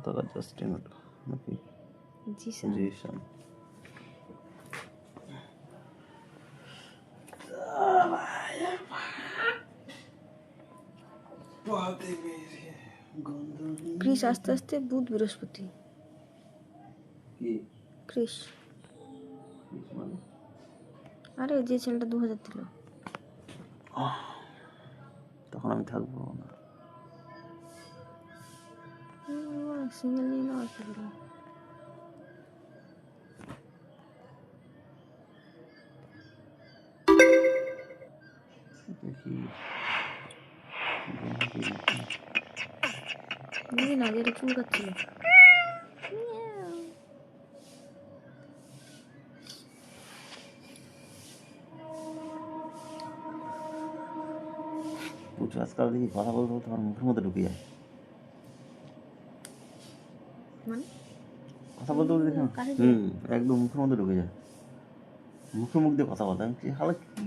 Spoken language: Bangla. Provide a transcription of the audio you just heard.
পতাকা জাস্টিন নাকি জিসান জিসান। ক্রিস আস্তে আস্তে বুধ বৃহস্পতি কি ক্রিস মানে আরে যে ছেলেটা 2000 দিল তখন আমি থাকবো না। সিঙ্গেল নিয়ে নাও কি করবো দেখি বুঝি না যেটা চুলকাচ্ছিল বুঝছো আজকাল দেখি কথা বলতে বলতে আমার মুখের মধ্যে ঢুকে যায়। মানে কথা বলতে বলতে দেখি একদম মুখের মধ্যে ঢুকে যায়। মুখে মুখ দিয়ে কথা বলতে আমি হালা কি